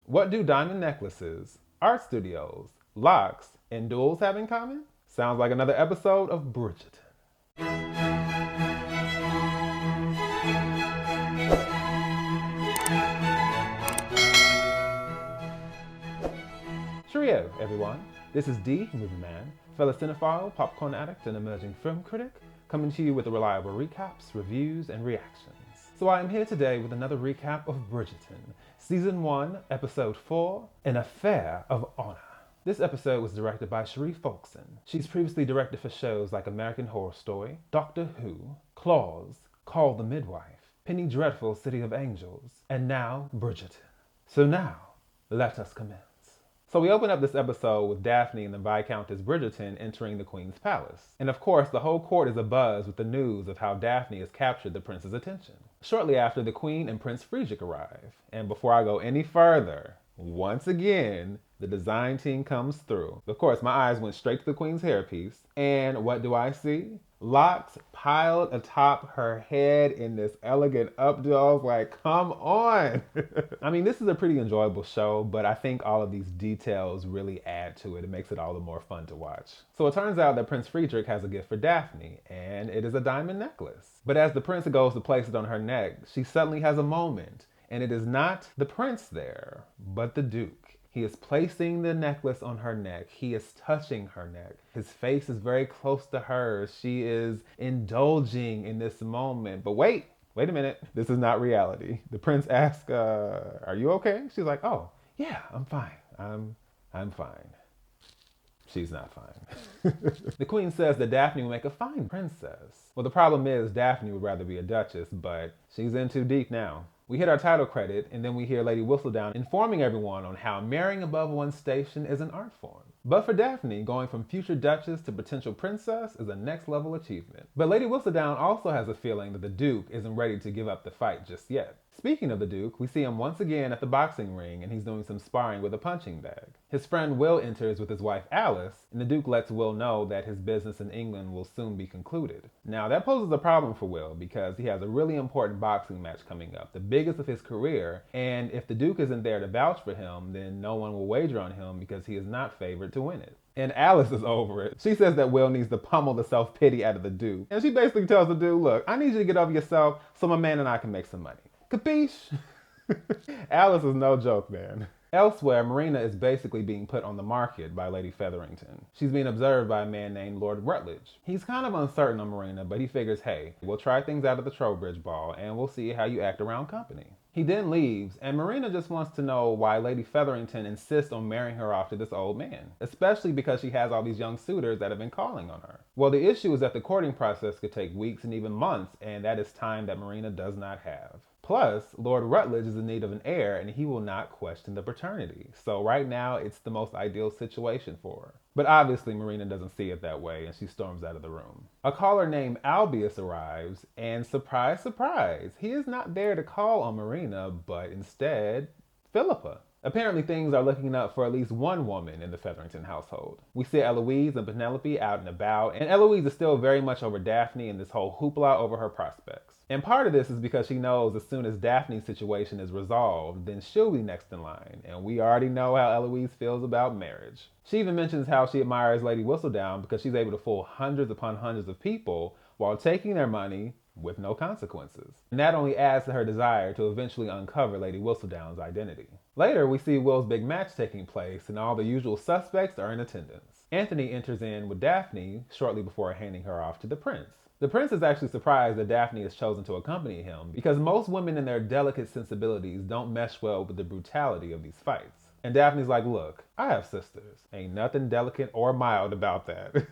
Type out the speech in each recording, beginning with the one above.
What do diamond necklaces, art studios, locks, and duels have in common? Sounds like another episode of Bridgerton. Cheerio, everyone. This is D, Movieman, fellow cinephile, popcorn addict, and emerging film critic, coming to you with the reliable recaps, reviews, and reactions. So I am here today with another recap of Bridgerton, Season 1, Episode 4, An Affair of Honor. This episode was directed by Sheree Folkson. She's previously directed for shows like American Horror Story, Doctor Who, Claws, Call the Midwife, Penny Dreadful, City of Angels, and now Bridgerton. So now, let us commence. So we open up this episode with Daphne and the Viscountess Bridgerton entering the Queen's palace. And of course, the whole court is abuzz with the news of how Daphne has captured the prince's attention. Shortly after, the Queen and Prince Friedrich arrive. And before I go any further, once again, the design team comes through. Of course, my eyes went straight to the Queen's hairpiece. And what do I see? Locks piled atop her head in this elegant updo. I was like, come on. I mean, this is a pretty enjoyable show, but I think all of these details really add to it. It makes it all the more fun to watch. So it turns out that Prince Friedrich has a gift for Daphne, and it is a diamond necklace. But as the prince goes to place it on her neck, she suddenly has a moment, and it is not the prince there, but the Duke. He is placing the necklace on her neck. He is touching her neck. His face is very close to hers. She is indulging in this moment. But wait a minute. This is not reality. The prince asks, are you okay? She's like, oh, yeah, I'm fine. I'm fine. She's not fine. The queen says that Daphne will make a fine princess. Well, the problem is Daphne would rather be a duchess, but she's in too deep now. We hit our title credit, and then we hear Lady Whistledown informing everyone on how marrying above one's station is an art form. But for Daphne, going from future duchess to potential princess is a next level achievement. But Lady Whistledown also has a feeling that the Duke isn't ready to give up the fight just yet. Speaking of the Duke, we see him once again at the boxing ring, and he's doing some sparring with a punching bag. His friend Will enters with his wife Alice, and the Duke lets Will know that his business in England will soon be concluded. Now that poses a problem for Will because he has a really important boxing match coming up, the biggest of his career, and if the Duke isn't there to vouch for him, then no one will wager on him because he is not favored to win it. And Alice is over it. She says that Will needs to pummel the self-pity out of the Duke. And she basically tells the Duke, look, I need you to get over yourself so my man and I can make some money. Capiche? Alice is no joke, man. Elsewhere, Marina is basically being put on the market by Lady Featherington. She's being observed by a man named Lord Rutledge. He's kind of uncertain on Marina, but he figures, hey, we'll try things out at the Trowbridge ball and we'll see how you act around company. He then leaves, and Marina just wants to know why Lady Featherington insists on marrying her off to this old man, especially because she has all these young suitors that have been calling on her. Well, the issue is that the courting process could take weeks and even months, and that is time that Marina does not have. Plus, Lord Rutledge is in need of an heir, and he will not question the paternity. So right now, it's the most ideal situation for her. But obviously, Marina doesn't see it that way, and she storms out of the room. A caller named Albius arrives, and surprise, surprise, he is not there to call on Marina, but instead, Philippa. Apparently, things are looking up for at least one woman in the Featherington household. We see Eloise and Penelope out and about, and Eloise is still very much over Daphne and this whole hoopla over her prospects. And part of this is because she knows as soon as Daphne's situation is resolved, then she'll be next in line. And we already know how Eloise feels about marriage. She even mentions how she admires Lady Whistledown because she's able to fool hundreds upon hundreds of people while taking their money with no consequences. And that only adds to her desire to eventually uncover Lady Whistledown's identity. Later, we see Will's big match taking place, and all the usual suspects are in attendance. Anthony enters in with Daphne shortly before handing her off to the prince. The prince is actually surprised that Daphne has chosen to accompany him because most women in their delicate sensibilities don't mesh well with the brutality of these fights. And Daphne's like, look, I have sisters. Ain't nothing delicate or mild about that.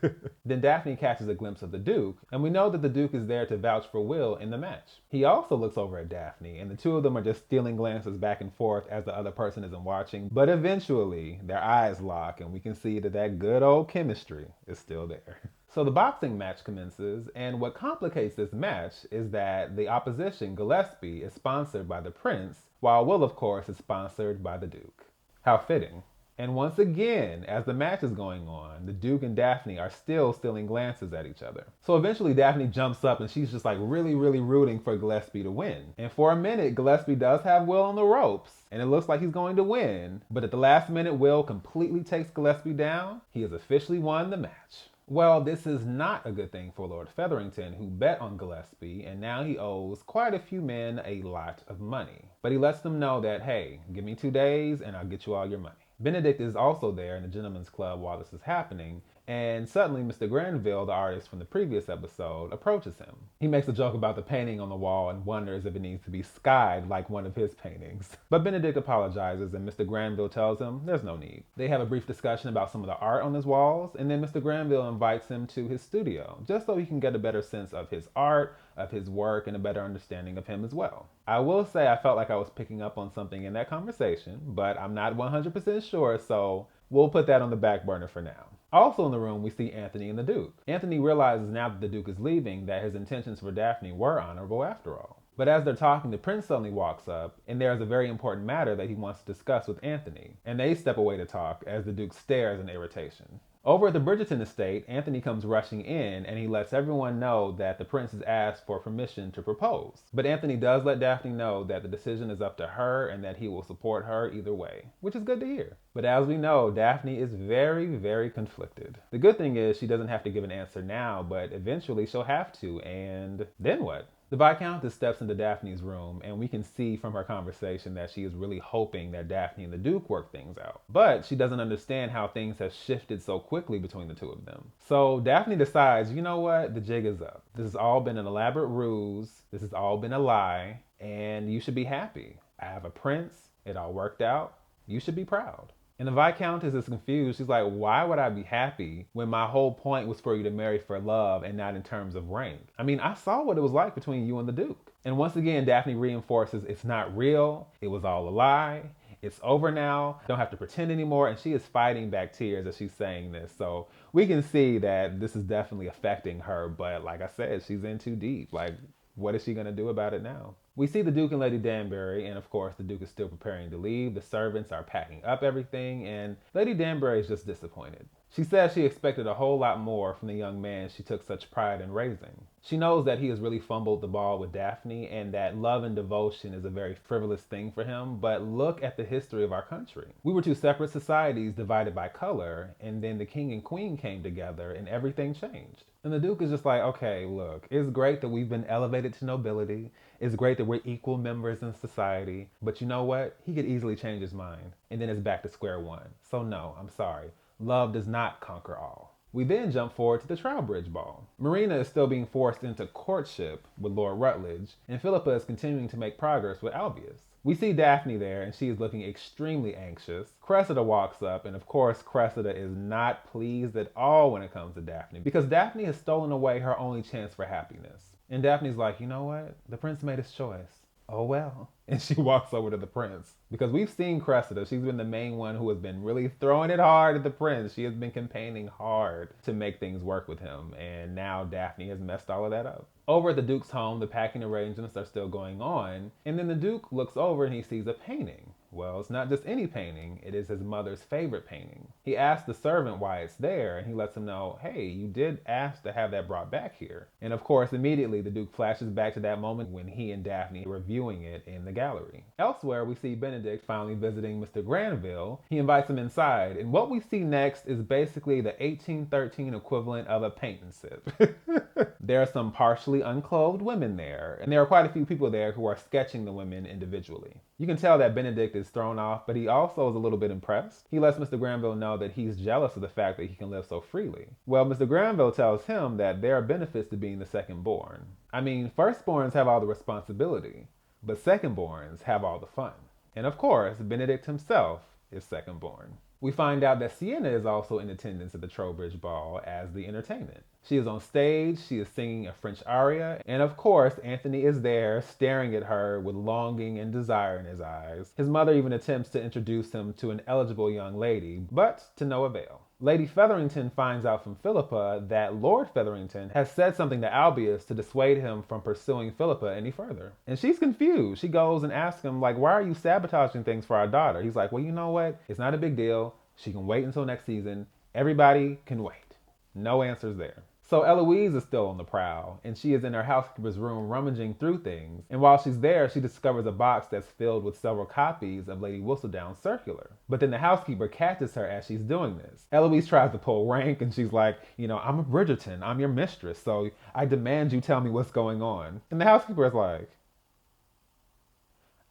Then Daphne catches a glimpse of the Duke, and we know that the Duke is there to vouch for Will in the match. He also looks over at Daphne, and the two of them are just stealing glances back and forth as the other person isn't watching. But eventually, their eyes lock, and we can see that that good old chemistry is still there. So the boxing match commences, and what complicates this match is that the opposition, Gillespie, is sponsored by the prince, while Will, of course, is sponsored by the Duke. How fitting. And once again, as the match is going on, the Duke and Daphne are still stealing glances at each other. So eventually Daphne jumps up and she's just like really rooting for Gillespie to win. And for a minute, Gillespie does have Will on the ropes, and it looks like he's going to win. But at the last minute, Will completely takes Gillespie down. He has officially won the match. Well, this is not a good thing for Lord Featherington, who bet on Gillespie, and now he owes quite a few men a lot of money. But he lets them know that, hey, give me 2 days and I'll get you all your money. Benedict is also there in the gentleman's club while this is happening, and suddenly Mr. Granville, the artist from the previous episode, approaches him. He makes a joke about the painting on the wall and wonders if it needs to be skied like one of his paintings. But Benedict apologizes and Mr. Granville tells him there's no need. They have a brief discussion about some of the art on his walls, and then Mr. Granville invites him to his studio, just so he can get a better sense of his art, of his work, and a better understanding of him as well. I will say I felt like I was picking up on something in that conversation, but I'm not 100% sure, so we'll put that on the back burner for now. Also in the room, we see Anthony and the Duke. Anthony realizes now that the Duke is leaving that his intentions for Daphne were honorable after all. But as they're talking, the prince suddenly walks up, and there is a very important matter that he wants to discuss with Anthony, and they step away to talk as the Duke stares in irritation. Over at the Bridgerton estate, Anthony comes rushing in and he lets everyone know that the prince has asked for permission to propose. But Anthony does let Daphne know that the decision is up to her and that he will support her either way, which is good to hear. But as we know, Daphne is very conflicted. The good thing is she doesn't have to give an answer now, but eventually she'll have to, and then what? The Viscountess steps into Daphne's room, and we can see from her conversation that she is really hoping that Daphne and the Duke work things out. But she doesn't understand how things have shifted so quickly between the two of them. So Daphne decides, you know what, the jig is up. This has all been an elaborate ruse. This has all been a lie, and you should be happy. I have a prince. It all worked out. You should be proud. And the Viscountess is confused. She's like, why would I be happy when my whole point was for you to marry for love and not in terms of rank? I mean, I saw what it was like between you and the Duke. And once again, Daphne reinforces it's not real. It was all a lie. It's over now. Don't have to pretend anymore. And she is fighting back tears as she's saying this. So we can see that this is definitely affecting her. But like I said, she's in too deep. Like, what is she going to do about it now? We see the Duke and Lady Danbury, and of course the Duke is still preparing to leave. The servants are packing up everything, and Lady Danbury is just disappointed. She says she expected a whole lot more from the young man she took such pride in raising. She knows that he has really fumbled the ball with Daphne and that love and devotion is a very frivolous thing for him, but look at the history of our country. We were two separate societies divided by color, and then the king and queen came together and everything changed. And the Duke is just like, okay, look, it's great that we've been elevated to nobility. It's great that we're equal members in society, but you know what? He could easily change his mind, and then it's back to square one. So no, I'm sorry. Love does not conquer all. We then jump forward to the Trowbridge ball. Marina is still being forced into courtship with Lord Rutledge, and Philippa is continuing to make progress with Albius. We see Daphne there, and she is looking extremely anxious. Cressida walks up, and of course, Cressida is not pleased at all when it comes to Daphne, because Daphne has stolen away her only chance for happiness. And Daphne's like, you know what? The prince made his choice. Oh well. And she walks over to the prince. Because we've seen Cressida. She's been the main one who has been really throwing it hard at the prince. She has been campaigning hard to make things work with him. And now Daphne has messed all of that up. Over at the Duke's home, the packing arrangements are still going on. And then the Duke looks over and he sees a painting. Well, it's not just any painting, it is his mother's favorite painting. He asks the servant why it's there, and he lets him know, hey, you did ask to have that brought back here. And of course, immediately the Duke flashes back to that moment when he and Daphne were viewing it in the gallery. Elsewhere, we see Benedict finally visiting Mr. Granville. He invites him inside, and what we see next is basically the 1813 equivalent of a paint and sip. There are some partially unclothed women there, and there are quite a few people there who are sketching the women individually. You can tell that Benedict is thrown off, but he also is a little bit impressed. He lets Mr. Granville know that he's jealous of the fact that he can live so freely. Well, Mr. Granville tells him that there are benefits to being the second born. I mean, firstborns have all the responsibility, but secondborns have all the fun. And of course, Benedict himself is second born. We find out that Sienna is also in attendance at the Trowbridge Ball as the entertainment. She is on stage, she is singing a French aria, and of course, Anthony is there staring at her with longing and desire in his eyes. His mother even attempts to introduce him to an eligible young lady, but to no avail. Lady Featherington finds out from Philippa that Lord Featherington has said something to Albius to dissuade him from pursuing Philippa any further. And she's confused. She goes and asks him, like, why are you sabotaging things for our daughter? He's like, well, you know what? It's not a big deal. She can wait until next season. Everybody can wait. No answers there. So Eloise is still on the prowl, and she is in her housekeeper's room rummaging through things. And while she's there, she discovers a box that's filled with several copies of Lady Whistledown's circular. But then the housekeeper catches her as she's doing this. Eloise tries to pull rank, and she's like, I'm a Bridgerton, I'm your mistress, so I demand you tell me what's going on. And the housekeeper is like,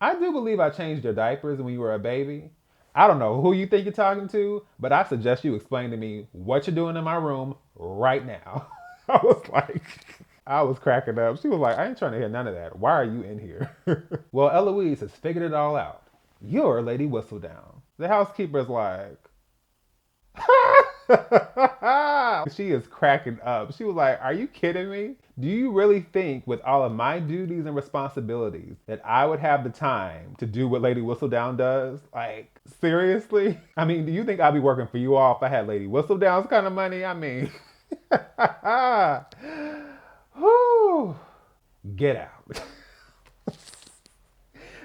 I do believe I changed your diapers when you were a baby. I don't know who you think you're talking to, but I suggest you explain to me what you're doing in my room right now. I was cracking up. She was like, I ain't trying to hear none of that. Why are you in here? Well, Eloise has figured it all out. You're Lady Whistledown. The housekeeper's like, she is cracking up. She was like, are you kidding me? Do you really think with all of my duties and responsibilities that I would have the time to do what Lady Whistledown does? Like, seriously? I mean, do you think I'd be working for you all if I had Lady Whistledown's kind of money? I mean, whew. Get out.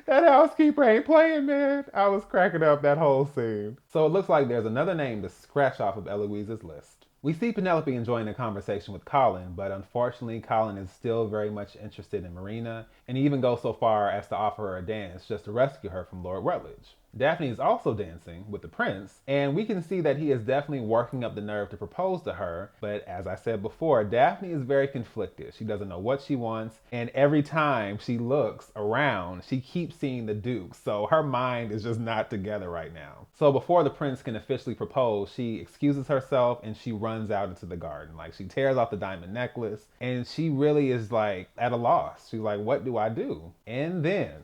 That housekeeper ain't playing, man. I was cracking up that whole scene. So it looks like there's another name to scratch off of Eloise's list. We see Penelope enjoying a conversation with Colin, but unfortunately Colin is still very much interested in Marina, and he even goes so far as to offer her a dance just to rescue her from Lord Rutledge. Daphne is also dancing with the prince, and we can see that he is definitely working up the nerve to propose to her, but as I said before, Daphne is very conflicted. She doesn't know what she wants, and every time she looks around, she keeps seeing the Duke, so her mind is just not together right now. So before the prince can officially propose, she excuses herself and she runs out into the garden. Like, she tears off the diamond necklace, and she really is like at a loss. She's like, what do I do? And then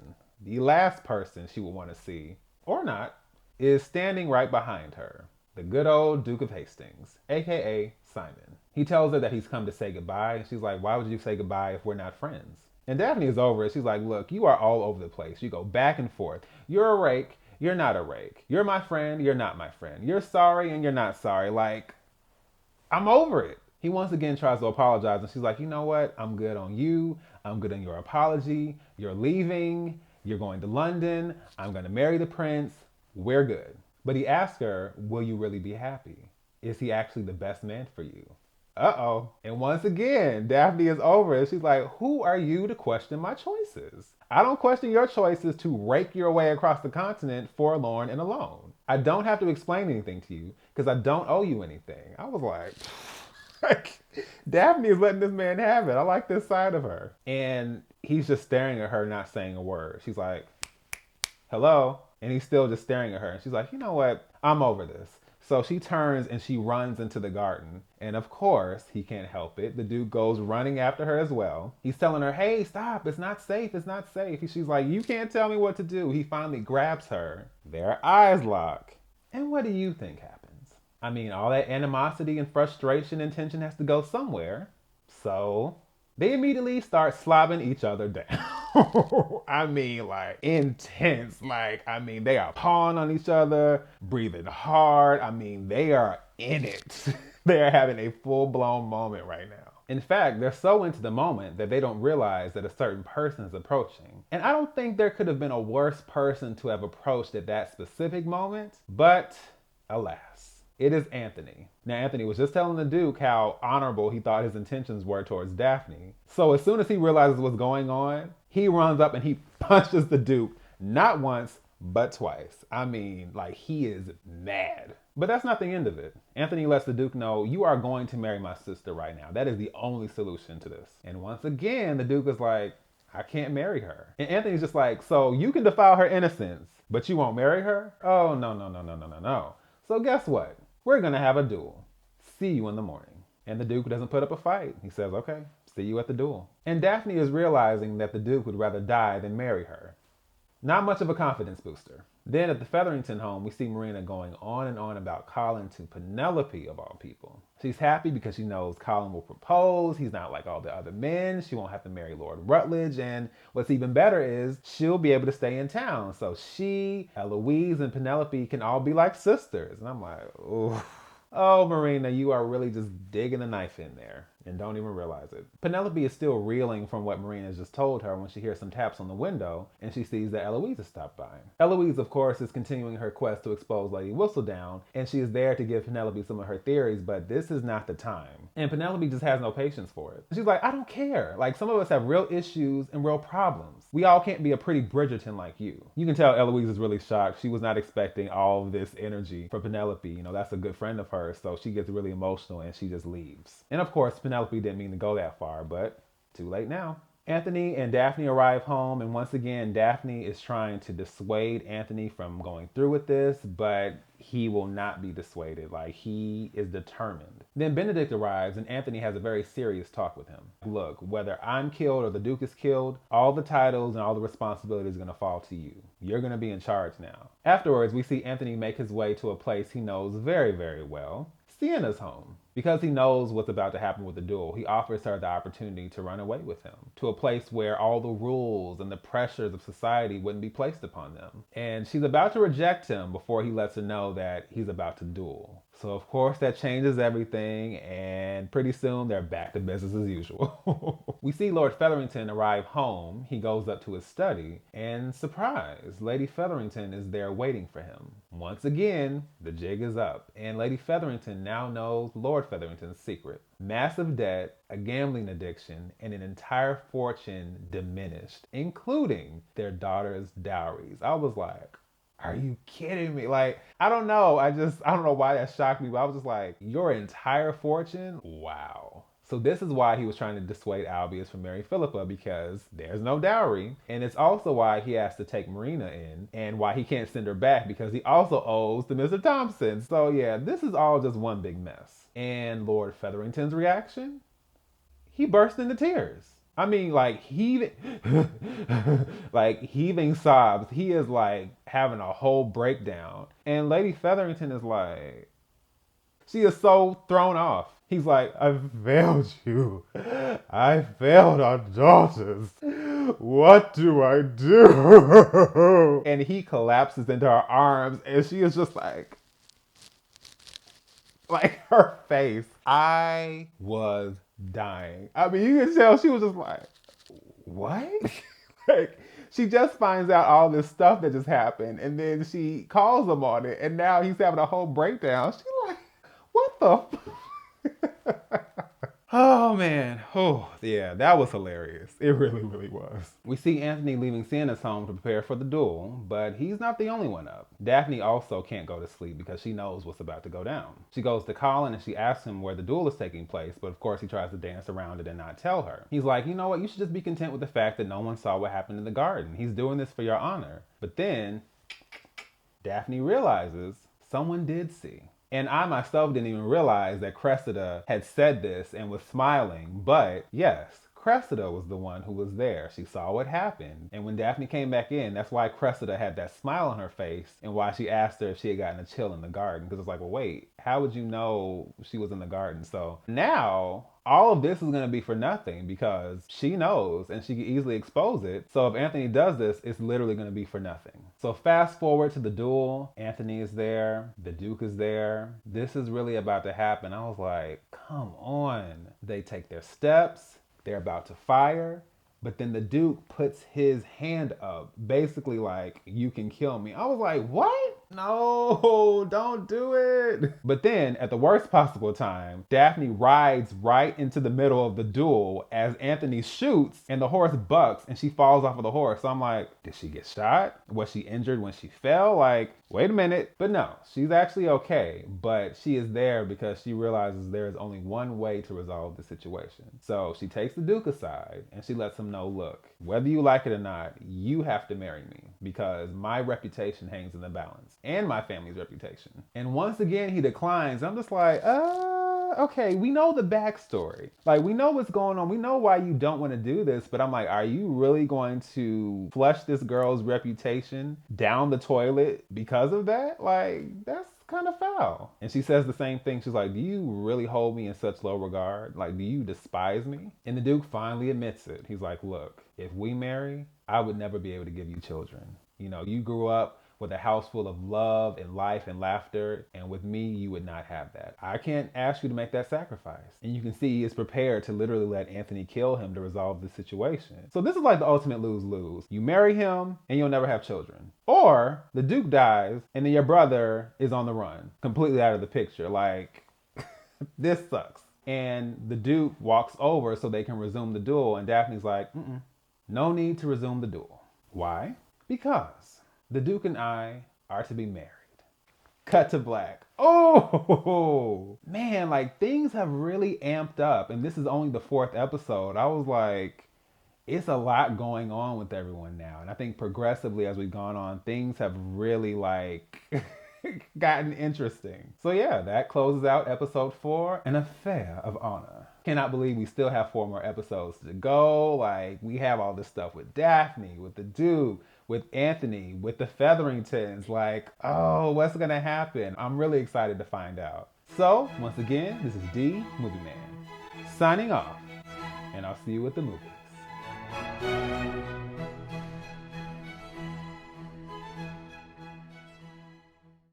the last person she would want to see, or not, is standing right behind her, the good old Duke of Hastings, aka Simon. He tells her that he's come to say goodbye, and she's like, why would you say goodbye if we're not friends? And Daphne is over it. She's like, look, you are all over the place. You go back and forth. You're a rake, you're not a rake. You're my friend, you're not my friend. You're sorry and you're not sorry. Like, I'm over it. He once again tries to apologize, and she's like, you know what? I'm good on you. I'm good on your apology. You're leaving. You're going to London. I'm going to marry the prince. We're good. But he asks her, will you really be happy? Is he actually the best man for you? Uh-oh. And once again, Daphne is over it. She's like, who are you to question my choices? I don't question your choices to rake your way across the continent forlorn and alone. I don't have to explain anything to you because I don't owe you anything. I was like, Daphne is letting this man have it. I like this side of her. And he's just staring at her, not saying a word. She's like, hello? And he's still just staring at her. And she's like, you know what? I'm over this. So she turns and she runs into the garden. And of course, he can't help it. The Duke goes running after her as well. He's telling her, hey, stop. It's not safe. It's not safe. She's like, you can't tell me what to do. He finally grabs her. Their eyes lock. And what do you think happens? I mean, all that animosity and frustration and tension has to go somewhere. So they immediately start slobbing each other down. I mean, like, intense. Like, I mean, they are pawing on each other, breathing hard. I mean, they are in it. They are having a full-blown moment right now. In fact, they're so into the moment that they don't realize that a certain person is approaching. And I don't think there could have been a worse person to have approached at that specific moment, but alas. It is Anthony. Now, Anthony was just telling the Duke how honorable he thought his intentions were towards Daphne. So as soon as he realizes what's going on, he runs up and he punches the Duke, not once, but twice. I mean, like, he is mad. But that's not the end of it. Anthony lets the Duke know, you are going to marry my sister right now. That is the only solution to this. And once again, the Duke is like, I can't marry her. And Anthony's just like, so you can defile her innocence, but you won't marry her? Oh, no. So guess what? We're gonna have a duel. See you in the morning. And the Duke doesn't put up a fight. He says, okay, see you at the duel. And Daphne is realizing that the Duke would rather die than marry her. Not much of a confidence booster. Then at the Featherington home, we see Marina going on and on about Colin to Penelope, of all people. She's happy because she knows Colin will propose. He's not like all the other men. She won't have to marry Lord Rutledge. And what's even better is she'll be able to stay in town. So she, Eloise, and Penelope can all be like sisters. And I'm like, oh, Marina, you are really just digging a knife in there. and don't even realize it. Penelope is still reeling from what Marina has just told her when she hears some taps on the window and she sees that Eloise has stopped by. Eloise, of course, is continuing her quest to expose Lady Whistledown, and she is there to give Penelope some of her theories, but this is not the time. And Penelope just has no patience for it. She's like, I don't care. Like, some of us have real issues and real problems. We all can't be a pretty Bridgerton like you. You can tell Eloise is really shocked. She was not expecting all of this energy from Penelope. You know, that's a good friend of hers, so she gets really emotional and she just leaves. And of course, Penelope didn't mean to go that far, but too late now. Anthony and Daphne arrive home, and once again, Daphne is trying to dissuade Anthony from going through with this, but he will not be dissuaded. Like, he is determined. Then Benedict arrives, and Anthony has a very serious talk with him. Look, whether I'm killed or the Duke is killed, all the titles and all the responsibility is going to fall to you. You're going to be in charge now. Afterwards, we see Anthony make his way to a place he knows very, very well, Sienna's home. Because he knows what's about to happen with the duel, he offers her the opportunity to run away with him to a place where all the rules and the pressures of society wouldn't be placed upon them. And she's about to reject him before he lets her know that he's about to duel. So of course that changes everything, and pretty soon they're back to business as usual. We see Lord Featherington arrive home. He goes up to his study, and surprise, Lady Featherington is there waiting for him. Once again, the jig is up, and Lady Featherington now knows Lord Featherington's secret. Massive debt, a gambling addiction, and an entire fortune diminished, including their daughter's dowries. I was like, are you kidding me? Like, I don't know. I don't know why that shocked me, but I was just like, your entire fortune? Wow. So this is why he was trying to dissuade Albius from marrying Philippa, because there's no dowry. And it's also why he has to take Marina in, and why he can't send her back, because he also owes to Mr. Thompson. So yeah, this is all just one big mess. And Lord Featherington's reaction? He burst into tears. I mean, like, heaving sobs. He is like having a whole breakdown. And Lady Featherington is like, she is so thrown off. He's like, I failed you. I failed our daughters. What do I do? And he collapses into her arms, and she is just like her face. I was dying. I mean, you can tell she was just like, what? Like, she just finds out all this stuff that just happened, and then she calls him on it, and now he's having a whole breakdown. She's like, what the Oh man, oh yeah, that was hilarious. It really, really was. We see Anthony leaving Sienna's home to prepare for the duel, but he's not the only one up. Daphne also can't go to sleep because she knows what's about to go down. She goes to Colin and she asks him where the duel is taking place, but of course he tries to dance around it and not tell her. He's like, you know what, you should just be content with the fact that no one saw what happened in the garden. He's doing this for your honor. But then, Daphne realizes someone did see. And I myself didn't even realize that Cressida had said this and was smiling, but yes, Cressida was the one who was there. She saw what happened. And when Daphne came back in, that's why Cressida had that smile on her face and why she asked her if she had gotten a chill in the garden. Because it's like, well, wait, how would you know she was in the garden? So now all of this is going to be for nothing because she knows and she can easily expose it. So if Anthony does this, it's literally going to be for nothing. So fast forward to the duel. Anthony is there. The Duke is there. This is really about to happen. I was like, come on. They take their steps. They're about to fire, but then the Duke puts his hand up, basically like, you can kill me. I was like, what? No, don't do it. But then at the worst possible time, Daphne rides right into the middle of the duel as Anthony shoots and the horse bucks and she falls off of the horse. So I'm like, did she get shot? Was she injured when she fell? Like, wait a minute. But no, she's actually okay. But she is there because she realizes there is only one way to resolve the situation. So she takes the Duke aside and she lets him know, look, whether you like it or not, you have to marry me because my reputation hangs in the balance and my family's reputation. And once again, he declines. I'm just like, okay, we know the backstory. Like, we know what's going on. We know why you don't want to do this, but I'm like, are you really going to flush this girl's reputation down the toilet because of that? Like, that's kind of foul. And she says the same thing. She's like, do you really hold me in such low regard? Like, do you despise me? And the Duke finally admits it. He's like, look, if we marry, I would never be able to give you children. You know, you grew up with a house full of love and life and laughter. And with me, you would not have that. I can't ask you to make that sacrifice. And you can see he is prepared to literally let Anthony kill him to resolve the situation. So this is like the ultimate lose-lose. You marry him and you'll never have children. Or the Duke dies and then your brother is on the run, completely out of the picture. Like, this sucks. And the Duke walks over so they can resume the duel. And Daphne's like, no need to resume the duel. Why? Because the Duke and I are to be married. Cut to black. Oh, man, like things have really amped up. And this is only the 4th episode. I was like, it's a lot going on with everyone now. And I think progressively as we've gone on, things have really like gotten interesting. So yeah, that closes out episode 4, An Affair of Honor. Cannot believe we still have 4 more episodes to go. Like, we have all this stuff with Daphne, with the Duke, with Anthony, with the Featheringtons. Like, oh, what's gonna happen? I'm really excited to find out. So, once again, this is D, Movie Man, signing off, and I'll see you at the movies.